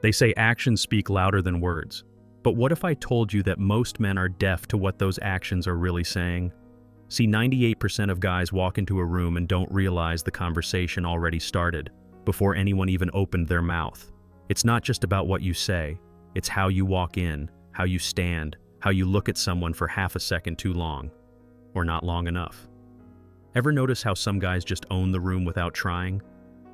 They say actions speak louder than words. But what if I told you that most men are deaf to what those actions are really saying? See, 98% of guys walk into a room and don't realize the conversation already started before anyone even opened their mouth. It's not just about what you say, it's how you walk in, how you stand, how you look at someone for half a second too long, or not long enough. Ever notice how some guys just own the room without trying?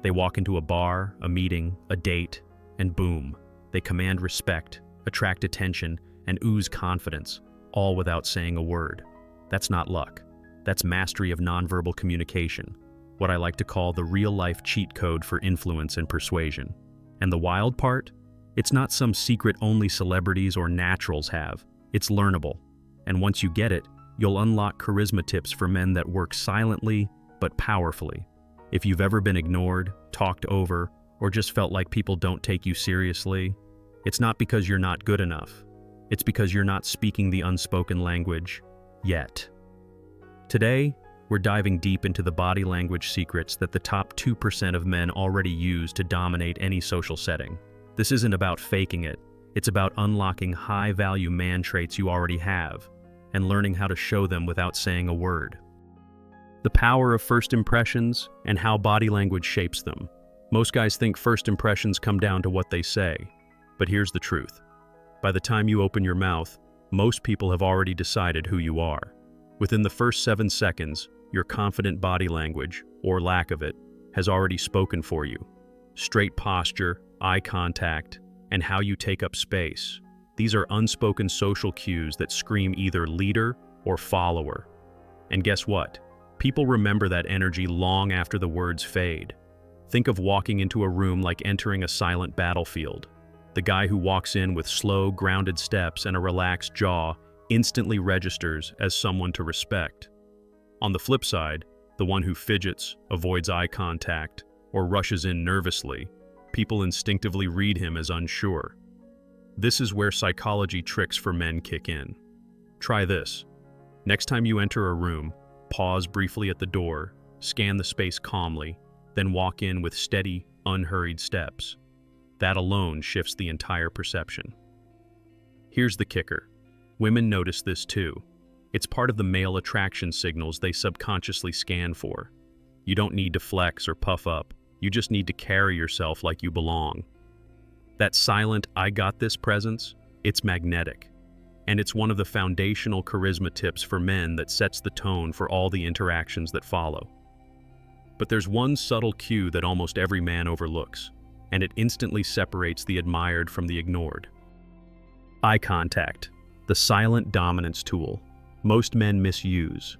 They walk into a bar, a meeting, a date, and boom, they command respect, attract attention, and ooze confidence, all without saying a word. That's not luck. That's mastery of nonverbal communication, what I like to call the real-life cheat code for influence and persuasion. And the wild part? It's not some secret only celebrities or naturals have. It's learnable. And once you get it, you'll unlock charisma tips for men that work silently but powerfully. If you've ever been ignored, talked over, or just felt like people don't take you seriously, it's not because you're not good enough. It's because you're not speaking the unspoken language yet. Today, we're diving deep into the body language secrets that the top 2% of men already use to dominate any social setting. This isn't about faking it. It's about unlocking high-value man traits you already have and learning how to show them without saying a word. The power of first impressions and how body language shapes them. Most guys think first impressions come down to what they say, but here's the truth. By the time you open your mouth, most people have already decided who you are. Within the first 7 seconds, your confident body language, or lack of it, has already spoken for you. Straight posture, eye contact, and how you take up space. These are unspoken social cues that scream either leader or follower. And guess what? People remember that energy long after the words fade. Think of walking into a room like entering a silent battlefield. The guy who walks in with slow, grounded steps and a relaxed jaw instantly registers as someone to respect. On the flip side, the one who fidgets, avoids eye contact, or rushes in nervously, people instinctively read him as unsure. This is where psychology tricks for men kick in. Try this. Next time you enter a room, pause briefly at the door, scan the space calmly, then walk in with steady, unhurried steps. That alone shifts the entire perception. Here's the kicker. Women notice this too. It's part of the male attraction signals they subconsciously scan for. You don't need to flex or puff up. You just need to carry yourself like you belong. That silent, "I got this" presence, it's magnetic. And it's one of the foundational charisma tips for men that sets the tone for all the interactions that follow. But there's one subtle cue that almost every man overlooks, and it instantly separates the admired from the ignored. Eye contact, the silent dominance tool. Most men misuse.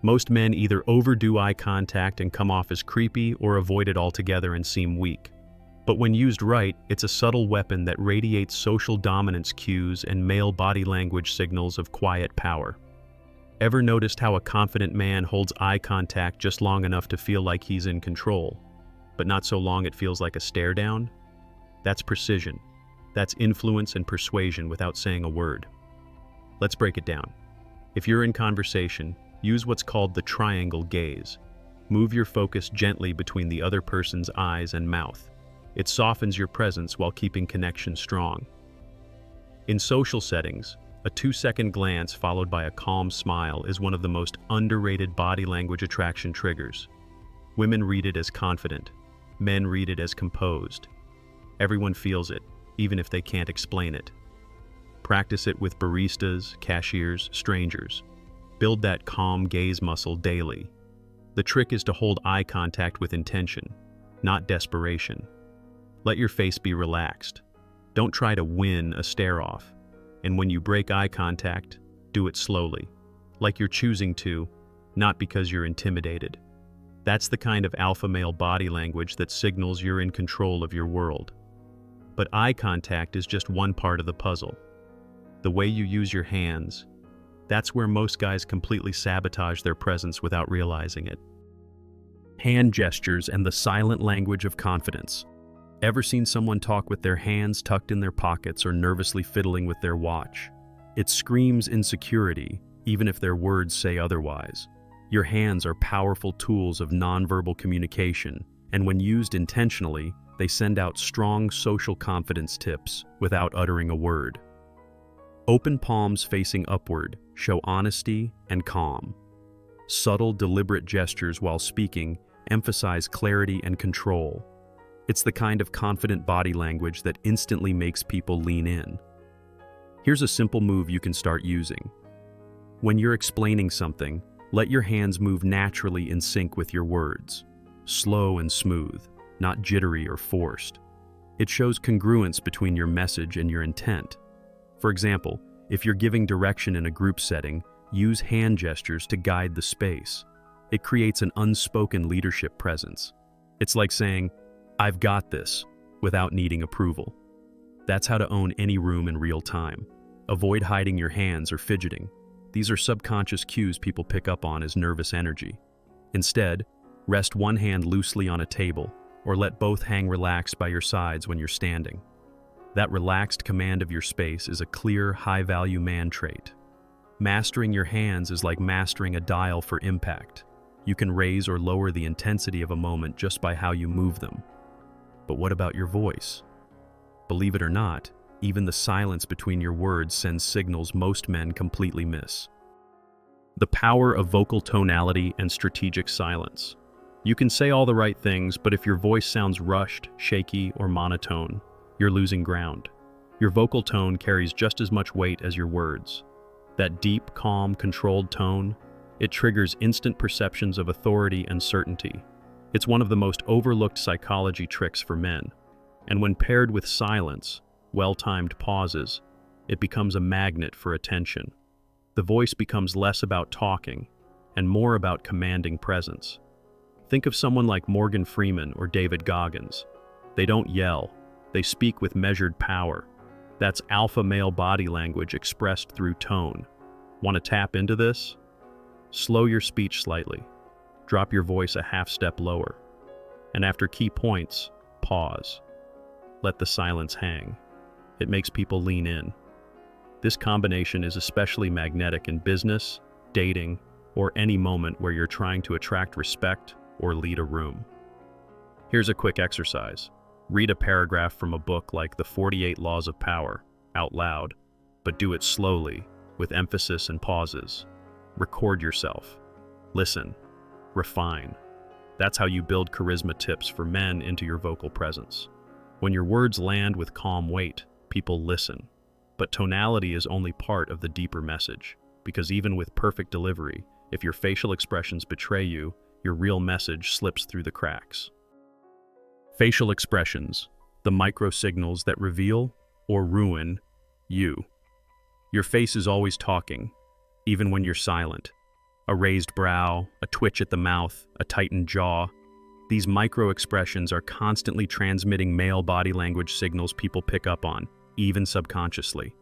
Most men either overdo eye contact and come off as creepy or avoid it altogether and seem weak. But when used right, it's a subtle weapon that radiates social dominance cues and male body language signals of quiet power. Ever noticed how a confident man holds eye contact just long enough to feel like he's in control, but not so long it feels like a stare down? That's precision. That's influence and persuasion without saying a word. Let's break it down. If you're in conversation, use what's called the triangle gaze. Move your focus gently between the other person's eyes and mouth. It softens your presence while keeping connection strong. In social settings, a 2-second glance followed by a calm smile is one of the most underrated body language attraction triggers. Women read it as confident. Men read it as composed. Everyone feels it, even if they can't explain it. Practice it with baristas, cashiers, strangers. Build that calm gaze muscle daily. The trick is to hold eye contact with intention, not desperation. Let your face be relaxed. Don't try to win a stare-off. And when you break eye contact, do it slowly, like you're choosing to, not because you're intimidated. That's the kind of alpha male body language that signals you're in control of your world. But eye contact is just one part of the puzzle. The way you use your hands, that's where most guys completely sabotage their presence without realizing it. Hand gestures and the silent language of confidence. Ever seen someone talk with their hands tucked in their pockets or nervously fiddling with their watch? It screams insecurity, even if their words say otherwise. Your hands are powerful tools of nonverbal communication, and when used intentionally, they send out strong social confidence tips without uttering a word. Open palms facing upward show honesty and calm. Subtle, deliberate gestures while speaking emphasize clarity and control. It's the kind of confident body language that instantly makes people lean in. Here's a simple move you can start using. When you're explaining something, let your hands move naturally in sync with your words. Slow and smooth, not jittery or forced. It shows congruence between your message and your intent. For example, if you're giving direction in a group setting, use hand gestures to guide the space. It creates an unspoken leadership presence. It's like saying, "I've got this," without needing approval. That's how to own any room in real time. Avoid hiding your hands or fidgeting. These are subconscious cues people pick up on as nervous energy. Instead, rest one hand loosely on a table, or let both hang relaxed by your sides when you're standing. That relaxed command of your space is a clear, high-value man trait. Mastering your hands is like mastering a dial for impact. You can raise or lower the intensity of a moment just by how you move them. But what about your voice? Believe it or not, even the silence between your words sends signals most men completely miss. The power of vocal tonality and strategic silence. You can say all the right things, but if your voice sounds rushed, shaky, or monotone, you're losing ground. Your vocal tone carries just as much weight as your words. That deep, calm, controlled tone, it triggers instant perceptions of authority and certainty. It's one of the most overlooked psychology tricks for men. And when paired with silence, well-timed pauses, it becomes a magnet for attention. The voice becomes less about talking and more about commanding presence. Think of someone like Morgan Freeman or David Goggins. They don't yell, they speak with measured power. That's alpha male body language expressed through tone. Want to tap into this? Slow your speech slightly. Drop your voice a half step lower. And after key points, pause. Let the silence hang. It makes people lean in. This combination is especially magnetic in business, dating, or any moment where you're trying to attract respect or lead a room. Here's a quick exercise. Read a paragraph from a book like The 48 Laws of Power out loud, but do it slowly, with emphasis and pauses. Record yourself. Listen. Refine. That's how you build charisma tips for men into your vocal presence. When your words land with calm weight, people listen. But tonality is only part of the deeper message, because even with perfect delivery, if your facial expressions betray you, your real message slips through the cracks. Facial expressions, the micro-signals that reveal or ruin you. Your face is always talking, even when you're silent. A raised brow, a twitch at the mouth, a tightened jaw. These micro-expressions are constantly transmitting male body language signals people pick up on, even subconsciously.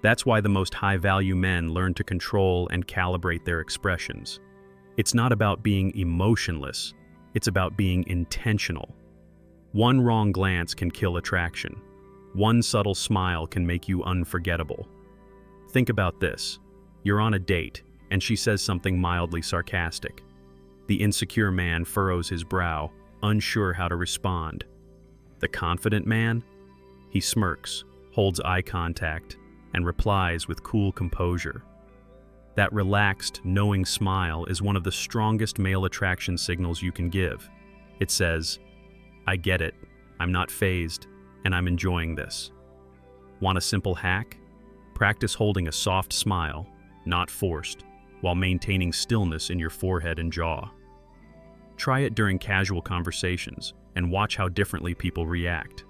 That's why the most high-value men learn to control and calibrate their expressions. It's not about being emotionless, it's about being intentional. One wrong glance can kill attraction. One subtle smile can make you unforgettable. Think about this. You're on a date, and she says something mildly sarcastic. The insecure man furrows his brow, unsure how to respond. The confident man? He smirks, holds eye contact, and replies with cool composure. That relaxed, knowing smile is one of the strongest male attraction signals you can give. It says, "I get it, I'm not fazed, and I'm enjoying this." Want a simple hack? Practice holding a soft smile, not forced, while maintaining stillness in your forehead and jaw. Try it during casual conversations and watch how differently people react.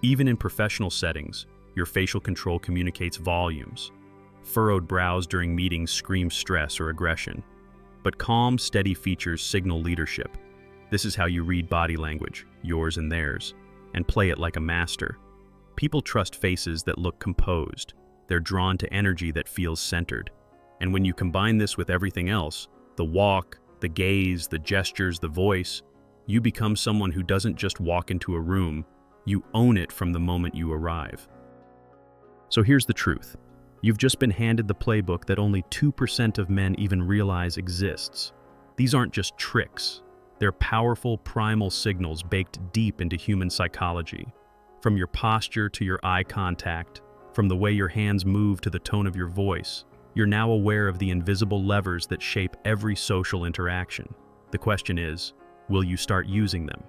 Even in professional settings, your facial control communicates volumes. Furrowed brows during meetings scream stress or aggression. But calm, steady features signal leadership. This is how you read body language, yours and theirs, and play it like a master. People trust faces that look composed. They're drawn to energy that feels centered. And when you combine this with everything else, the walk, the gaze, the gestures, the voice, you become someone who doesn't just walk into a room, you own it from the moment you arrive. So here's the truth. You've just been handed the playbook that only 2% of men even realize exists. These aren't just tricks. They're powerful, primal signals baked deep into human psychology. From your posture to your eye contact, from the way your hands move to the tone of your voice, you're now aware of the invisible levers that shape every social interaction. The question is, will you start using them?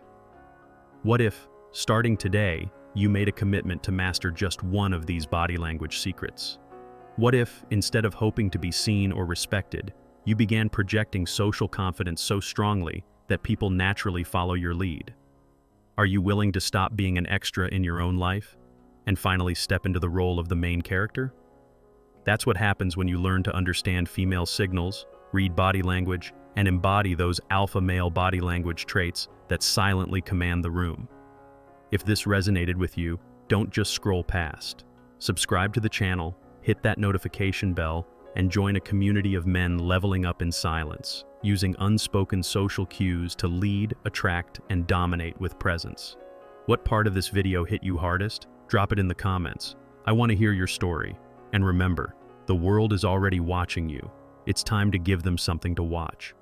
What if, starting today, you made a commitment to master just one of these body language secrets? What if, instead of hoping to be seen or respected, you began projecting social confidence so strongly that people naturally follow your lead? Are you willing to stop being an extra in your own life and finally step into the role of the main character? That's what happens when you learn to understand female signals, read body language, and embody those alpha male body language traits that silently command the room. If this resonated with you, don't just scroll past. Subscribe to the channel, hit that notification bell, and join a community of men leveling up in silence, using unspoken social cues to lead, attract, and dominate with presence. What part of this video hit you hardest? Drop it in the comments. I want to hear your story. And remember, the world is already watching you. It's time to give them something to watch.